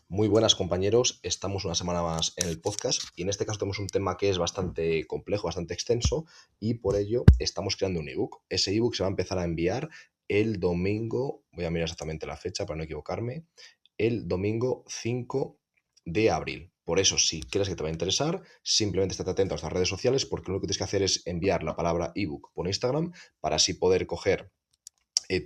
Muy buenas compañeros, estamos una semana más en el podcast y en este caso tenemos un tema que es bastante complejo, bastante extenso y por ello estamos creando un ebook. Ese ebook se va a empezar a enviar el domingo, voy a mirar exactamente la fecha para no equivocarme, el domingo 5 de abril. Por eso, si crees que te va a interesar, simplemente estate atento a nuestras redes sociales porque lo único que tienes que hacer es enviar la palabra ebook por Instagram para así poder coger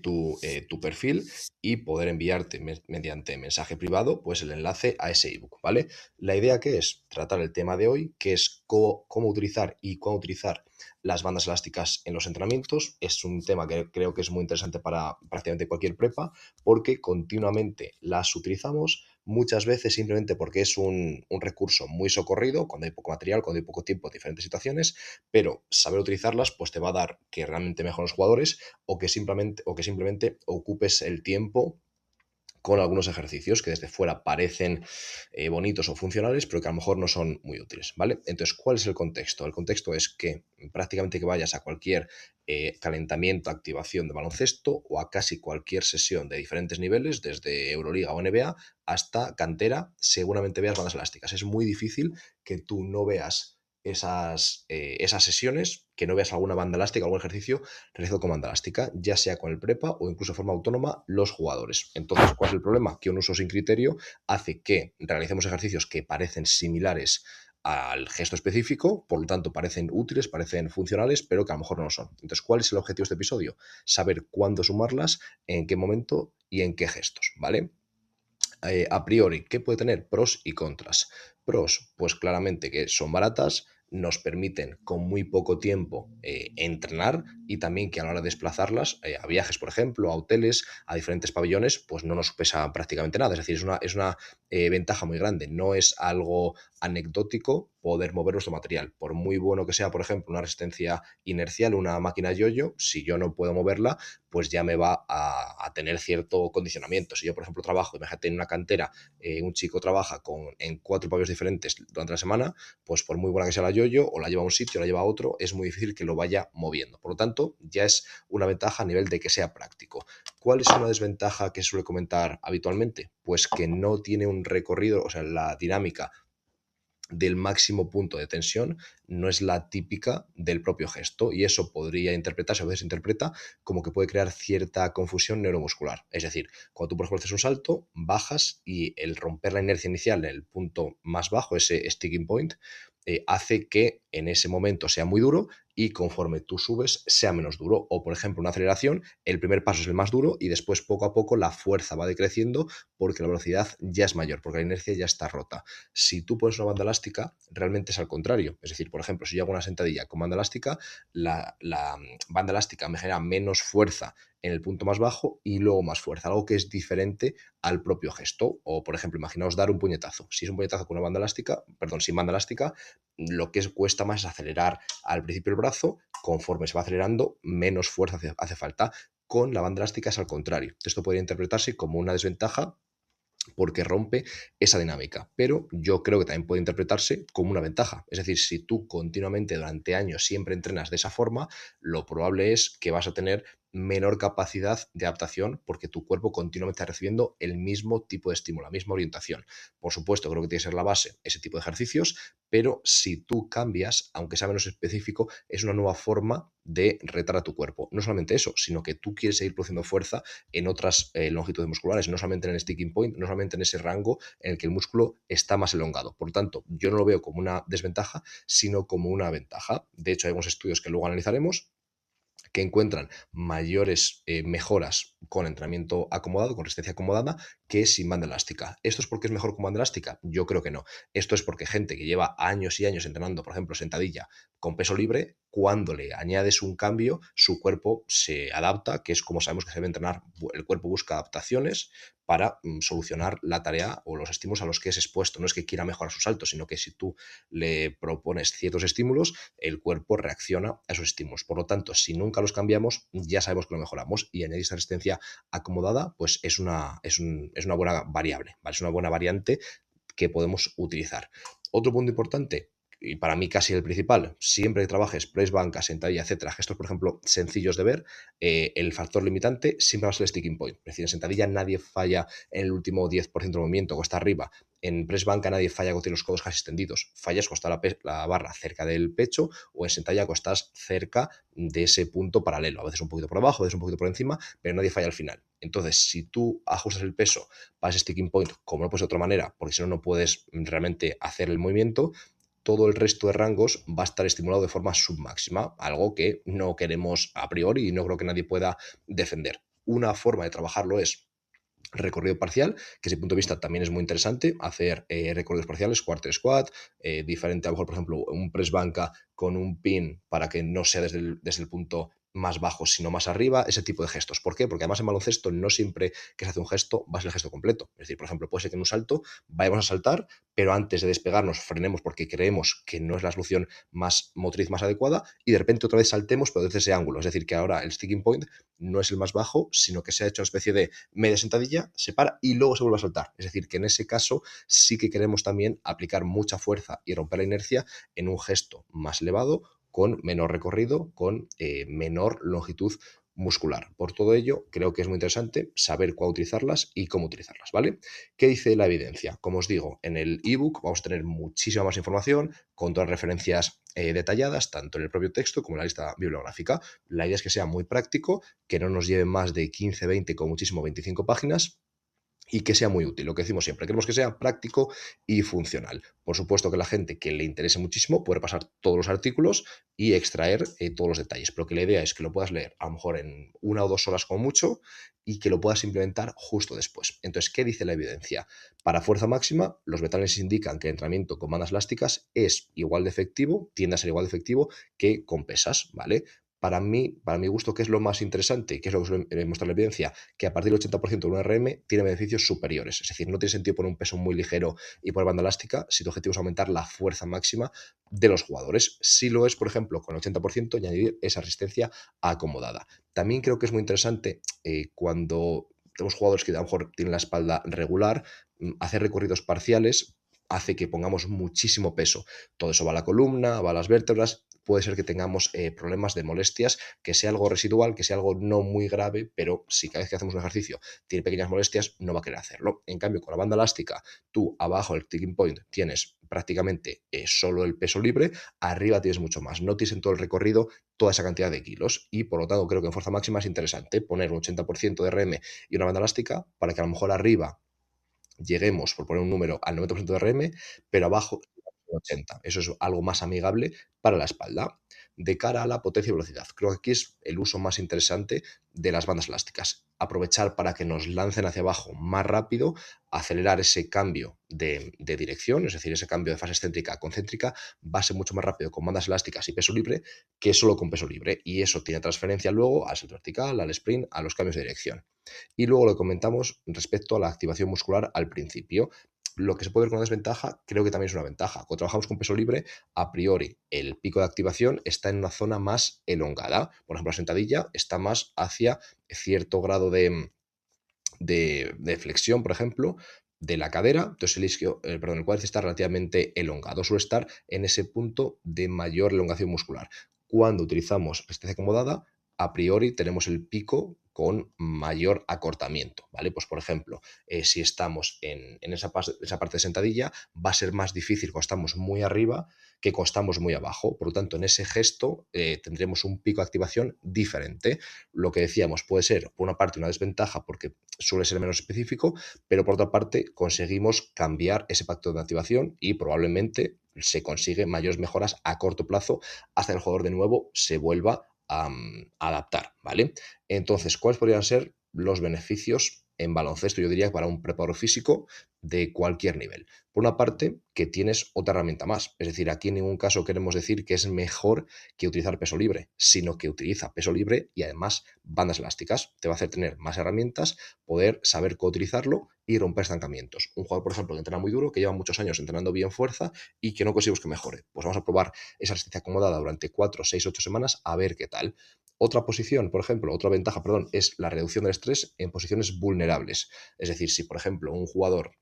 tu perfil y poder enviarte mediante mensaje privado pues el enlace a ese ebook, ¿vale? La idea que es tratar el tema de hoy, que es cómo utilizar y cuándo utilizar las bandas elásticas en los entrenamientos. Es un tema que creo que es muy interesante para prácticamente cualquier prepa porque continuamente las utilizamos muchas veces simplemente porque es un recurso muy socorrido cuando hay poco material, cuando hay poco tiempo en diferentes situaciones, pero saber utilizarlas pues te va a dar que realmente mejoren los jugadores o que simplemente ocupes el tiempo con algunos ejercicios que desde fuera parecen bonitos o funcionales, pero que a lo mejor no son muy útiles, ¿vale? Entonces, ¿cuál es el contexto? El contexto es que prácticamente que vayas a cualquier calentamiento, activación de baloncesto o a casi cualquier sesión de diferentes niveles, desde Euroliga o NBA hasta cantera, seguramente veas bandas elásticas. Es muy difícil que tú no veas esas sesiones, que no veas alguna banda elástica, algún ejercicio realizado con banda elástica, ya sea con el prepa o incluso de forma autónoma los jugadores. Entonces, ¿cuál es el problema? Que un uso sin criterio hace que realicemos ejercicios que parecen similares al gesto específico, por lo tanto parecen útiles, parecen funcionales, pero que a lo mejor no lo son. Entonces, ¿cuál es el objetivo de este episodio? Saber cuándo sumarlas, en qué momento y en qué gestos, ¿vale? A priori, ¿qué puede tener? Pros y contras. Pros, pues claramente que son baratas, nos permiten con muy poco tiempo entrenar y también que a la hora de desplazarlas a viajes, por ejemplo, a hoteles, a diferentes pabellones, pues no nos pesa prácticamente nada. Es decir, es una ventaja muy grande. No es algo anecdótico poder mover nuestro material. Por muy bueno que sea, por ejemplo, una resistencia inercial, una máquina yo-yo, si yo no puedo moverla, pues ya me va a tener cierto condicionamiento. Si yo, por ejemplo, trabajo, imagínate en una cantera, un chico trabaja en 4 pabellones diferentes durante la semana, pues por muy buena que sea la yo-yo, o la lleva a un sitio o la lleva a otro, es muy difícil que lo vaya moviendo. Por lo tanto, ya es una ventaja a nivel de que sea práctico. ¿Cuál es una desventaja que suele comentar habitualmente? Pues que no tiene un recorrido, o sea, la dinámica del máximo punto de tensión no es la típica del propio gesto y eso podría interpretarse, a veces se interpreta como que puede crear cierta confusión neuromuscular. Es decir, cuando tú por ejemplo haces un salto, bajas y el romper la inercia inicial en el punto más bajo, ese sticking point, hace que en ese momento sea muy duro y conforme tú subes sea menos duro. O por ejemplo una aceleración, el primer paso es el más duro y después poco a poco la fuerza va decreciendo porque la velocidad ya es mayor, porque la inercia ya está rota. Si tú pones una banda elástica, realmente es al contrario. Es decir, por ejemplo, si yo hago una sentadilla con banda elástica, la banda elástica me genera menos fuerza en el punto más bajo y luego más fuerza, algo que es diferente al propio gesto. O, por ejemplo, imaginaos dar un puñetazo. Si es un puñetazo con una banda elástica, perdón, sin banda elástica, lo que cuesta más es acelerar al principio el brazo, conforme se va acelerando, menos fuerza hace falta. Con la banda elástica es al contrario. Esto podría interpretarse como una desventaja porque rompe esa dinámica. Pero yo creo que también puede interpretarse como una ventaja. Es decir, si tú continuamente durante años siempre entrenas de esa forma, lo probable es que vas a tener menor capacidad de adaptación porque tu cuerpo continuamente está recibiendo el mismo tipo de estímulo, la misma orientación. Por supuesto, creo que tiene que ser la base ese tipo de ejercicios, pero si tú cambias, aunque sea menos específico, es una nueva forma de retar a tu cuerpo. No solamente eso, sino que tú quieres seguir produciendo fuerza en otras longitudes musculares, no solamente en el sticking point, no solamente en ese rango en el que el músculo está más elongado. Por lo tanto, yo no lo veo como una desventaja, sino como una ventaja. De hecho, hay unos estudios que luego analizaremos que encuentran mayores mejoras con entrenamiento acomodado, con resistencia acomodada, que sin banda elástica. ¿Esto es porque es mejor con banda elástica? Yo creo que no. Esto es porque gente que lleva años y años entrenando, por ejemplo, sentadilla con peso libre, cuando le añades un cambio, su cuerpo se adapta, que es como sabemos que se debe entrenar. El cuerpo busca adaptaciones para solucionar la tarea o los estímulos a los que es expuesto. No es que quiera mejorar su salto, sino que si tú le propones ciertos estímulos, el cuerpo reacciona a esos estímulos. Por lo tanto, si nunca los cambiamos, ya sabemos que lo mejoramos y añadir esa resistencia acomodada, pues es una buena variable, ¿vale? Es una buena variante que podemos utilizar. Otro punto importante, y para mí casi el principal, siempre que trabajes press banca, sentadilla, etcétera, gestos, por ejemplo, sencillos de ver, el factor limitante siempre va a ser el sticking point. Es decir, en sentadilla nadie falla en el último 10% de movimiento, cuesta arriba. En press banca nadie falla cuando tiene los codos casi extendidos. Fallas cuando está la barra cerca del pecho, o en sentadilla cuando estás cerca de ese punto paralelo. A veces un poquito por abajo, a veces un poquito por encima, pero nadie falla al final. Entonces, si tú ajustas el peso para ese sticking point, como no puedes de otra manera, porque si no, no puedes realmente hacer el movimiento, todo el resto de rangos va a estar estimulado de forma submáxima, algo que no queremos a priori y no creo que nadie pueda defender. Una forma de trabajarlo es recorrido parcial, que desde mi punto de vista también es muy interesante, hacer recorridos parciales, quarter squat, diferente a lo mejor, por ejemplo, un press banca con un pin para que no sea desde el punto más bajo, sino más arriba, ese tipo de gestos. ¿Por qué? Porque además en baloncesto no siempre que se hace un gesto va a ser el gesto completo. Es decir, por ejemplo, puede ser que en un salto vayamos a saltar, pero antes de despegarnos frenemos porque creemos que no es la solución más motriz más adecuada y de repente otra vez saltemos, pero desde ese ángulo. Es decir, que ahora el sticking point no es el más bajo, sino que se ha hecho una especie de media sentadilla, se para y luego se vuelve a saltar. Es decir, que en ese caso sí que queremos también aplicar mucha fuerza y romper la inercia en un gesto más elevado, con menor recorrido, con menor longitud muscular. Por todo ello, creo que es muy interesante saber cuándo utilizarlas y cómo utilizarlas, ¿vale? ¿Qué dice la evidencia? Como os digo, en el ebook vamos a tener muchísima más información con todas las referencias detalladas, tanto en el propio texto como en la lista bibliográfica. La idea es que sea muy práctico, que no nos lleve más de 15, 20, como muchísimo 25 páginas, y que sea muy útil. Lo que decimos siempre, queremos que sea práctico y funcional. Por supuesto que la gente que le interese muchísimo puede pasar todos los artículos y extraer todos los detalles, pero que la idea es que lo puedas leer a lo mejor en 1 o 2 horas como mucho y que lo puedas implementar justo después. Entonces, ¿qué dice la evidencia? Para fuerza máxima, los metales indican que el entrenamiento con bandas elásticas es igual de efectivo, tiende a ser igual de efectivo que con pesas, ¿vale? Para mi gusto, ¿qué es lo más interesante? ¿Qué es lo que suele mostrar la evidencia? Que a partir del 80% de un RM tiene beneficios superiores. Es decir, no tiene sentido poner un peso muy ligero y poner banda elástica si tu objetivo es aumentar la fuerza máxima de los jugadores. Si lo es, por ejemplo, con el 80% y añadir esa resistencia acomodada. También creo que es muy interesante cuando tenemos jugadores que a lo mejor tienen la espalda regular, hacer recorridos parciales hace que pongamos muchísimo peso. Todo eso va a la columna, va a las vértebras, puede ser que tengamos problemas de molestias, que sea algo residual, que sea algo no muy grave, pero si cada vez que hacemos un ejercicio tiene pequeñas molestias, no va a querer hacerlo. En cambio, con la banda elástica, tú abajo del ticking point tienes prácticamente solo el peso libre, arriba tienes mucho más. No tienes en todo el recorrido toda esa cantidad de kilos y por lo tanto creo que en fuerza máxima es interesante poner un 80% de RM y una banda elástica para que a lo mejor arriba lleguemos, por poner un número, al 90% de RM, pero abajo 80. Eso es algo más amigable para la espalda. De cara a la potencia y velocidad, creo que aquí es el uso más interesante de las bandas elásticas. Aprovechar para que nos lancen hacia abajo más rápido, acelerar ese cambio de dirección, es decir, ese cambio de fase excéntrica a concéntrica, va a ser mucho más rápido con bandas elásticas y peso libre que solo con peso libre. Y eso tiene transferencia luego al salto vertical, al sprint, a los cambios de dirección. Y luego lo comentamos respecto a la activación muscular al principio. Lo que se puede ver como una desventaja, creo que también es una ventaja. Cuando trabajamos con peso libre, a priori, el pico de activación está en una zona más elongada. Por ejemplo, la sentadilla está más hacia cierto grado de flexión, por ejemplo, de la cadera. Entonces, el cuádriceps está relativamente elongado. Suele estar en ese punto de mayor elongación muscular. Cuando utilizamos resistencia acomodada, a priori tenemos el pico con mayor acortamiento, ¿vale? Pues, por ejemplo, si estamos en esa parte de sentadilla, va a ser más difícil cuando estamos muy arriba que cuando estamos muy abajo. Por lo tanto, en ese gesto tendremos un pico de activación diferente. Lo que decíamos puede ser, por una parte, una desventaja porque suele ser menos específico, pero por otra parte conseguimos cambiar ese pacto de activación y probablemente se consigue mayores mejoras a corto plazo hasta que el jugador de nuevo se vuelva a adaptar, ¿vale? Entonces, ¿cuáles podrían ser los beneficios en baloncesto? Yo diría para un preparador físico de cualquier nivel. Por una parte, que tienes otra herramienta más. Es decir, aquí en ningún caso queremos decir que es mejor que utilizar peso libre, sino que utiliza peso libre y además bandas elásticas. Te va a hacer tener más herramientas, poder saber cómo utilizarlo y romper estancamientos. Un jugador, por ejemplo, que entrena muy duro, que lleva muchos años entrenando bien fuerza y que no conseguimos que mejore. Pues vamos a probar esa resistencia acomodada durante 4, 6, 8 semanas a ver qué tal. Otra posición, por ejemplo, otra ventaja, perdón, es la reducción del estrés en posiciones vulnerables. Es decir, si, por ejemplo, un jugador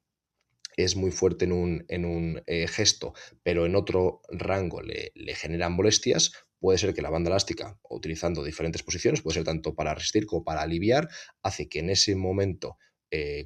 es muy fuerte en un gesto, pero en otro rango le generan molestias, puede ser que la banda elástica, utilizando diferentes posiciones, puede ser tanto para resistir como para aliviar, hace que en ese momento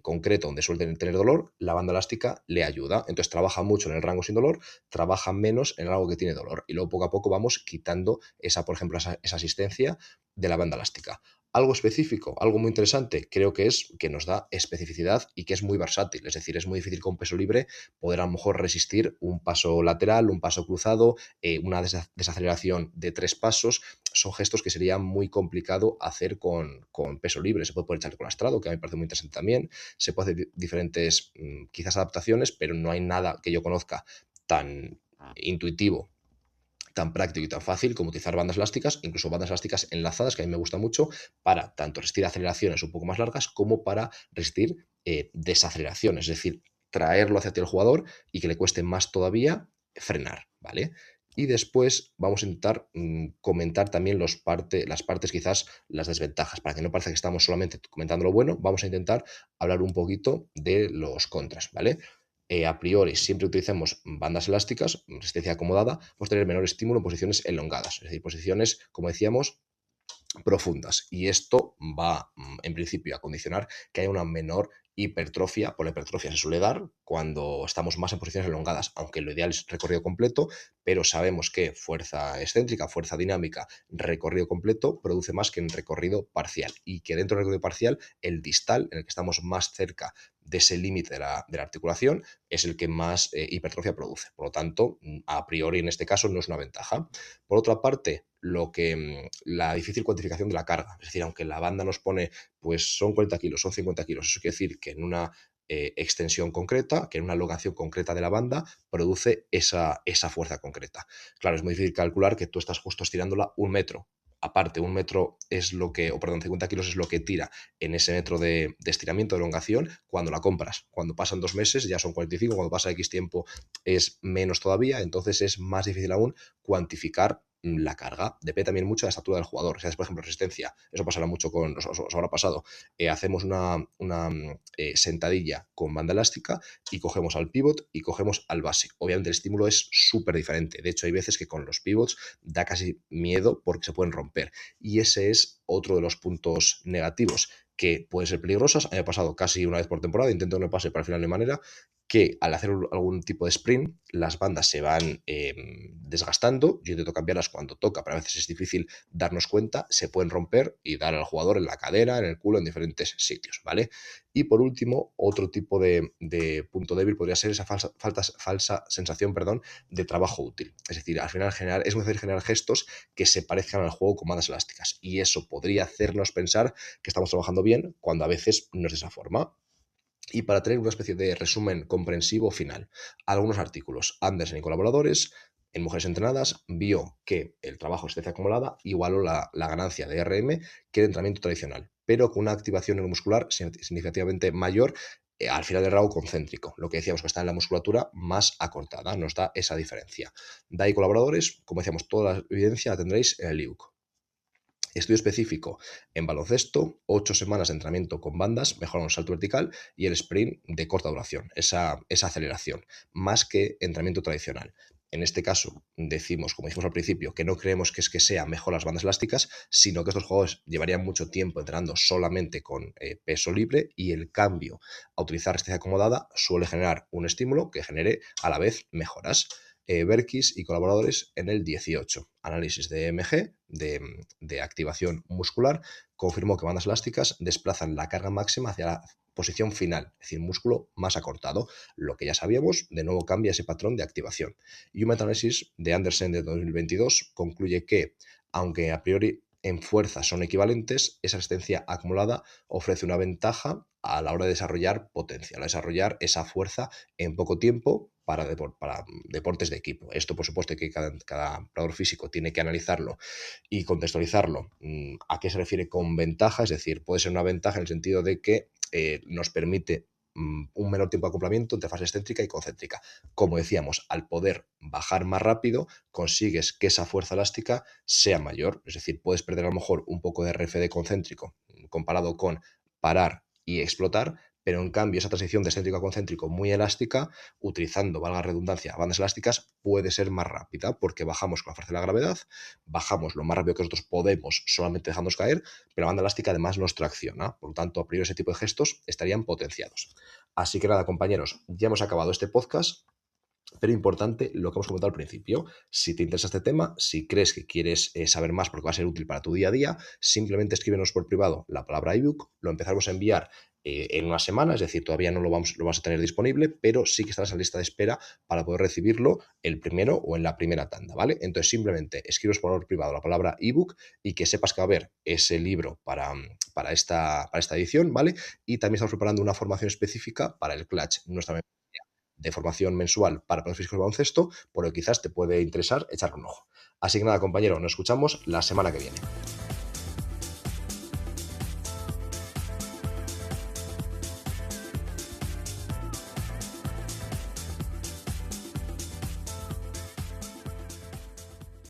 concreto donde suelen tener dolor, la banda elástica le ayuda. Entonces trabaja mucho en el rango sin dolor, trabaja menos en el rango que tiene dolor. Y luego poco a poco vamos quitando esa, por ejemplo, esa asistencia de la banda elástica. Algo específico, algo muy interesante, creo que es que nos da especificidad y que es muy versátil. Es decir, es muy difícil con peso libre poder a lo mejor resistir un paso lateral, un paso cruzado, una desaceleración de 3 pasos. Son gestos que sería muy complicado hacer con peso libre. Se puede poner charco lastrado, que a mí me parece muy interesante también. Se puede hacer diferentes, quizás adaptaciones, pero no hay nada que yo conozca tan intuitivo, tan práctico y tan fácil como utilizar bandas elásticas, incluso bandas elásticas enlazadas, que a mí me gusta mucho, para tanto resistir aceleraciones un poco más largas como para resistir desaceleraciones, es decir, traerlo hacia ti el jugador y que le cueste más todavía frenar, ¿vale? Y después vamos a intentar comentar también las partes, quizás las desventajas, para que no parezca que estamos solamente comentando lo bueno, vamos a intentar hablar un poquito de los contras, ¿vale? A priori, siempre utilicemos bandas elásticas, resistencia acomodada, vamos a tener menor estímulo en posiciones elongadas, es decir, posiciones, como decíamos, profundas. Y esto va, en principio, a condicionar que haya una menor hipertrofia. Por la hipertrofia se suele dar cuando estamos más en posiciones elongadas, aunque lo ideal es recorrido completo, pero sabemos que fuerza excéntrica, fuerza dinámica, recorrido completo produce más que en recorrido parcial, y que dentro del recorrido parcial el distal, en el que estamos más cerca de ese límite de la articulación, es el que más hipertrofia produce. Por lo tanto, a priori en este caso no es una ventaja. Por otra parte, la difícil cuantificación de la carga. Es decir, aunque la banda nos pone, pues son 40 kilos, son 50 kilos, eso quiere decir que en una extensión concreta, que en una elongación concreta de la banda, produce esa fuerza concreta. Claro, es muy difícil calcular que tú estás justo estirándola 1 metro. Aparte, 1 metro es lo que, o perdón, 50 kilos es lo que tira en ese metro de estiramiento, de elongación, cuando la compras. Cuando pasan 2 meses ya son 45, cuando pasa X tiempo es menos todavía, entonces es más difícil aún cuantificar la carga. Depende también mucho de la estatura del jugador. Si haces, por ejemplo, resistencia, eso pasará mucho os habrá pasado. Hacemos una sentadilla con banda elástica y cogemos al pivot y cogemos al base. Obviamente el estímulo es súper diferente. De hecho, hay veces que con los pivots da casi miedo porque se pueden romper. Y ese es otro de los puntos negativos, que pueden ser peligrosas. A mí me ha pasado casi una vez por temporada, intento que no pase, para al final de manera, que al hacer algún tipo de sprint, las bandas se van desgastando. Yo intento cambiarlas cuando toca, pero a veces es difícil darnos cuenta, se pueden romper y dar al jugador en la cadera, en el culo, en diferentes sitios, ¿vale? Y por último, otro tipo de punto débil podría ser esa falsa sensación, perdón, de trabajo útil. Es decir, al final es muy fácil generar gestos que se parezcan al juego con bandas elásticas, y eso podría hacernos pensar que estamos trabajando bien cuando a veces no es de esa forma. Y para tener una especie de resumen comprensivo final, algunos artículos. Anderson y colaboradores, en Mujeres Entrenadas, vio que el trabajo de resistencia acumulada igualó la ganancia de RM que el entrenamiento tradicional, pero con una activación neuromuscular significativamente mayor al final del rango concéntrico. Lo que decíamos, que está en la musculatura más acortada, nos da esa diferencia. De ahí colaboradores, como decíamos, toda la evidencia la tendréis en el IUC. Estudio específico en baloncesto, 8 semanas de entrenamiento con bandas, mejoran el salto vertical y el sprint de corta duración, esa aceleración, más que entrenamiento tradicional. En este caso, decimos, como dijimos al principio, que no creemos que es que sean mejor las bandas elásticas, sino que estos jugadores llevarían mucho tiempo entrenando solamente con peso libre, y el cambio a utilizar resistencia acomodada suele generar un estímulo que genere a la vez mejoras. Berkis y colaboradores en el 18. Análisis de EMG, de activación muscular, confirmó que bandas elásticas desplazan la carga máxima hacia la posición final, es decir, músculo más acortado. Lo que ya sabíamos, de nuevo cambia ese patrón de activación. Y un metaanálisis de Andersen de 2022 concluye que, aunque a priori en fuerza son equivalentes, esa resistencia acumulada ofrece una ventaja a la hora de desarrollar potencia, a desarrollar esa fuerza en poco tiempo para deportes de equipo. Esto, por supuesto, que cada preparador físico tiene que analizarlo y contextualizarlo. ¿A qué se refiere con ventaja? Es decir, puede ser una ventaja en el sentido de que nos permite un menor tiempo de acoplamiento entre fase excéntrica y concéntrica. Como decíamos, al poder bajar más rápido, consigues que esa fuerza elástica sea mayor. Es decir, puedes perder a lo mejor un poco de RFD concéntrico comparado con parar y explotar, pero en cambio esa transición de céntrico a concéntrico muy elástica, utilizando, valga la redundancia, bandas elásticas, puede ser más rápida porque bajamos con la fuerza de la gravedad, bajamos lo más rápido que nosotros podemos solamente dejándonos caer, pero la banda elástica además nos tracciona. Por lo tanto, a priori ese tipo de gestos estarían potenciados. Así que nada, compañeros, ya hemos acabado este podcast. Pero importante lo que hemos comentado al principio, si te interesa este tema, si crees que quieres saber más porque va a ser útil para tu día a día, simplemente escríbenos por privado la palabra ebook, lo empezaremos a enviar en una semana, es decir, todavía no lo vamos a tener disponible, pero sí que estarás en lista de espera para poder recibirlo el primero o en la primera tanda, ¿vale? Entonces simplemente escribes por privado la palabra ebook y que sepas que va a haber ese libro para esta edición, ¿vale? Y también estamos preparando una formación específica para el Clutch, nuestra de formación mensual para profesores físicos de baloncesto, por lo que quizás te puede interesar echarle un ojo. Así que nada, compañero, nos escuchamos la semana que viene.